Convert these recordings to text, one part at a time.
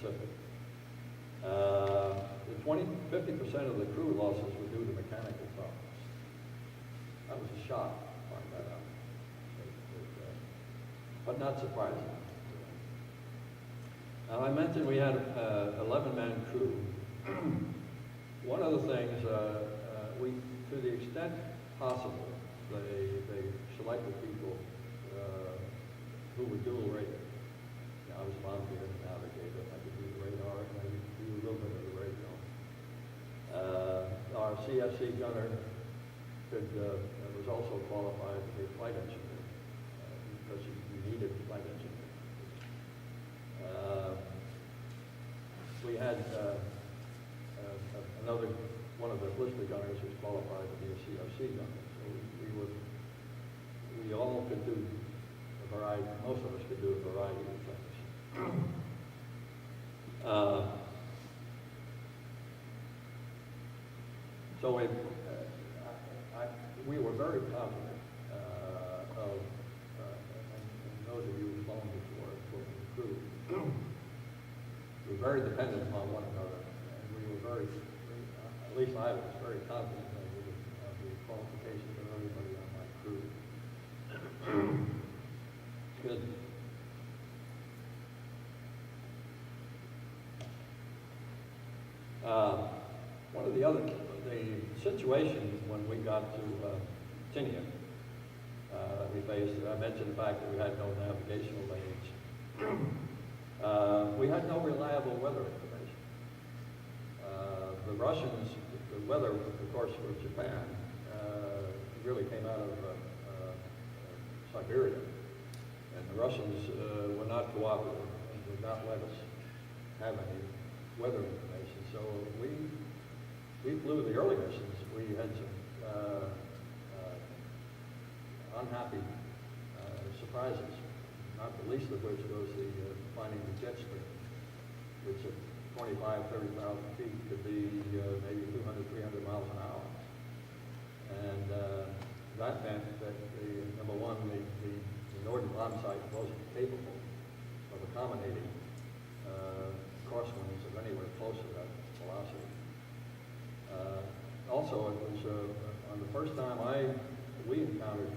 Pacific. The 50% of the crew losses were due to mechanical problems. That was a shock to find that out, but not surprising. Now, I mentioned we had 11-man crew. One of the things, to the extent possible, they selected people who were dual rated. I was volunteer navigator. I could do the radar and I could do a little bit of the radio. Our CFC gunner was also qualified to be a flight engineer because you needed a flight engineer. We had another one of the blister gunners was qualified to be a CFC gunner. So we all could do a variety. Most of us could do a variety of things. So we were very confident of, and those of you who've flown before, the crew, we were very dependent upon one another, and we were at least I was very confident of the qualifications of everybody on my crew. Good. One of the situation when we got to Tinian, we faced, I mentioned the fact that we had no navigational lanes. We had no reliable weather information. The Russians, the weather, of course, for Japan, really came out of Siberia. And the Russians were not cooperative and would not let us have any weather information. So we flew the early missions. We had some unhappy surprises, not the least of which was finding the jet stream, which at 25,000, 30,000 feet could be maybe 200, 300 miles an hour. And that meant that number one, the northern bomb site wasn't capable of accommodating crosswinds of anywhere close to that velocity. Also, it was on the first time we encountered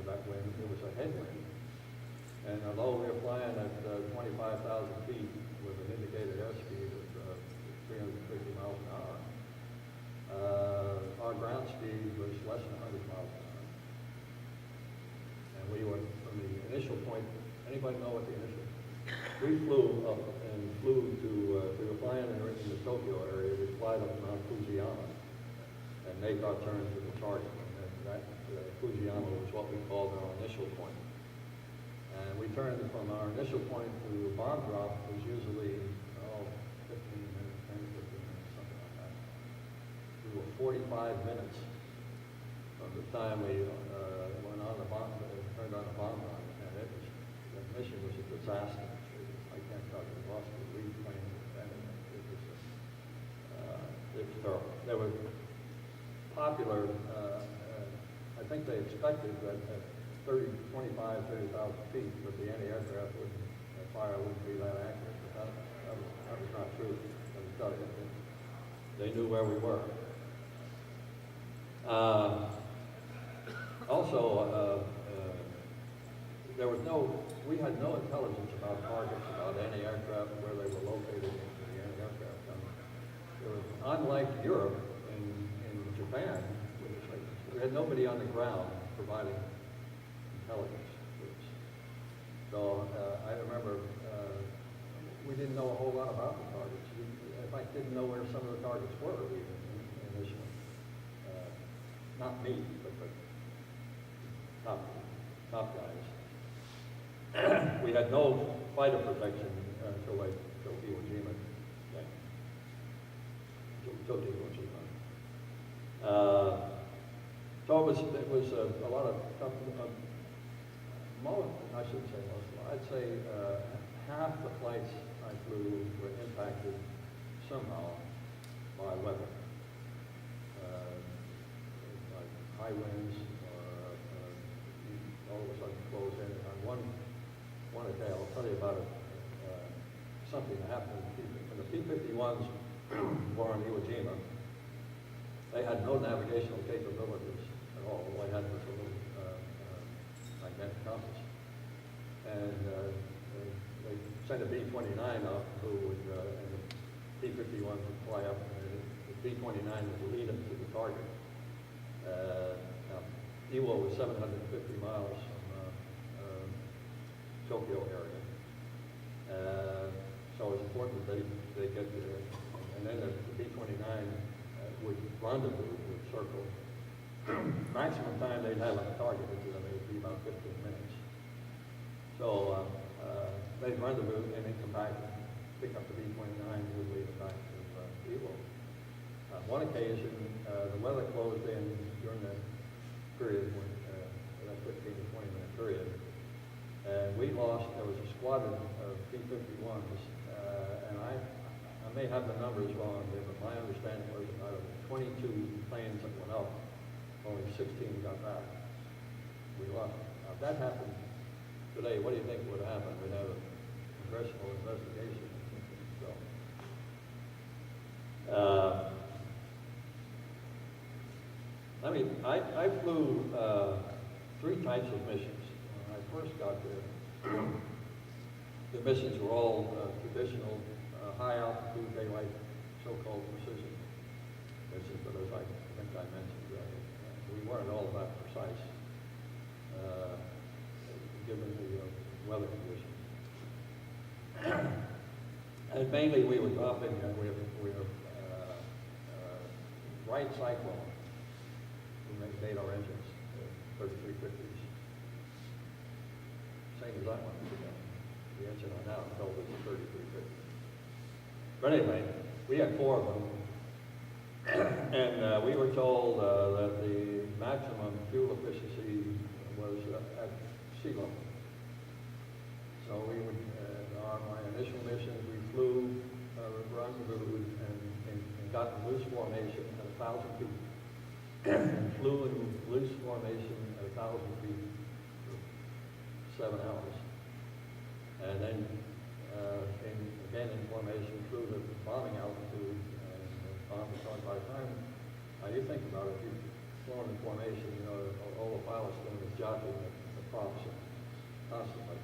that wind, it was a headwind. And although we were flying at 25,000 feet with an indicated airspeed of 350 miles an hour, our ground speed was less than 100 miles an hour. And we were, from the initial point, anybody know what the initial? We flew up and flew to, we were flying in the Tokyo area, we fly up Mount Fujiyama and make our turn to the target. And that Fujiyama was what we called our initial point. And we turned from our initial point to bomb drop was usually 15 minutes, 10, 15 minutes, something like that. We were 45 minutes from the time we went on the bomb, turned on the bomb run, and the mission was a disaster. I can't talk to the boss, but we plane and it was terrible. They were popular. I think they expected that at 30,000 feet, but the anti-aircraft fire wouldn't be that accurate. But that was not true. Let me tell you, they knew where we were. Also, we had no intelligence about targets, about anti-aircraft, where they were located in the anti-aircraft. Unlike Europe, in Japan, we had nobody on the ground providing intelligence. So I remember we didn't know a whole lot about the targets. We, in fact, didn't know where some of the targets were even initially. Not me, but top guys. We had no fighter protection until Iwo Jima came. Until Iwo Jima. So it was a lot of tough. I shouldn't say most. I'd say half the flights I flew were impacted somehow by weather, like high winds, or all of a sudden close in. On one day, I'll tell you about a something happened when the P-51s were on Iwo Jima. They had no navigational capabilities at all. All they had was a little magnetic compass. And they sent a B-29 up who would, and the P-51s would fly up, and the B-29 would lead them to the target. Now, Iwo was 750 miles from Tokyo area. So it's important that they get there. And then the B-29 would rendezvous, would circle. Maximum time they'd have on the target would be about 15 minutes. So they'd rendezvous and then come back and pick up the B-29 and would lead it back to Iwo. One occasion, the weather closed in during the period, when, that 15 to 20 minute period, and we lost, there was a squadron of P-51s, and I may have the numbers wrong, but my understanding was out of 22 planes that went up, only 16 got back. We lost. Now, if that happened today, what do you think would happen? We'd have a congressional investigation. So, I flew 3 types of missions. When I first got there, the missions were all traditional high altitude daylight, so-called precision missions, but as I think I mentioned, we weren't all that precise, given the weather conditions. And mainly we were dropping, we were right cyclone. We made our engines, 3350s. Same as that one. The engine on now built as a 3350. But anyway, we had 4 of them. And we were told that the maximum fuel efficiency was at sea level. So we would, on my initial missions, we flew, rendezvoused, and got in loose formation at 1,000 feet. And flew in loose formation at 1,000 feet for 7 hours. And then, again in formation, flew the bombing altitude and bombed the target. By the time, you think about it, you've flown in formation, all the pilots doing is jockeying the props constantly.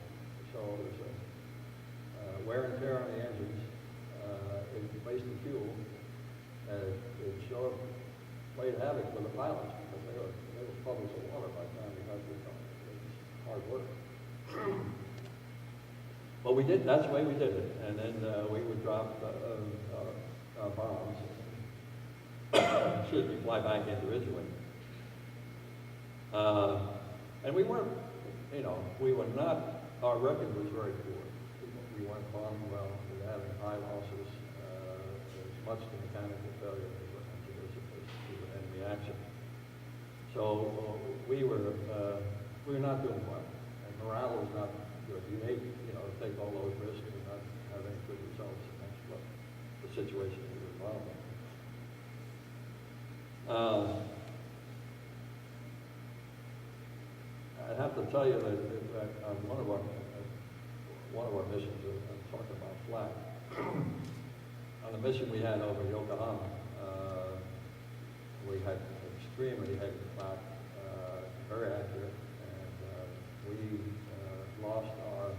So there's a wear and tear on the engines, it wasted fuel, and it sure played havoc with the pilots because they were puddles of water by the time we got to the top. It was hard work. But we did, that's the way we did it. And then we would drop bombs, excuse me, fly back individually. And we weren't, we were not, our record was very poor. We weren't bombing well, we were having high losses, as much to mechanical failure as enemy action. So we were not doing well, and morale was not good. You hate, take all those risks and not have any good results, and that's what the situation we were involved in. I'd have to tell you that on one of our missions, I'm talking about flat. On the mission we had over Yokohama, we had extremely heavy flak, very accurate, and we lost our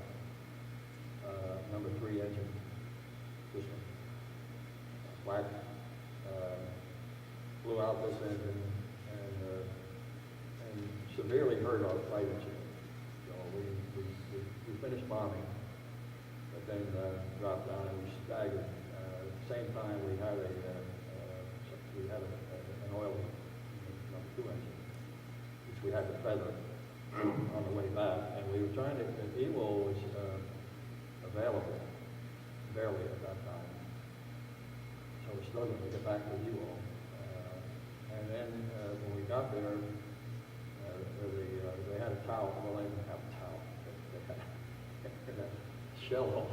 number 3 engine system. Flak blew out this engine and severely hurt our flight engine. So we finished bombing, but then dropped down and we staggered. At the same time, we had an oil number 2 engine, which we had to feather on the way back. And we were trying to, Iwo was available, barely at that time. So we're struggling to get back to Iwo. And then when we got there, they had a towel. Well, they didn't have a towel. They had a shell hole.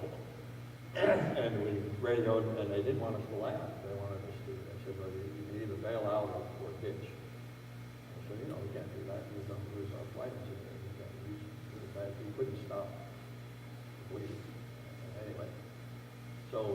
And we radioed, and they didn't want us to land. They wanted us to, they said, well, you can either bail out or ditch. I said, we can't do that. We're going to lose our flight. We couldn't stop.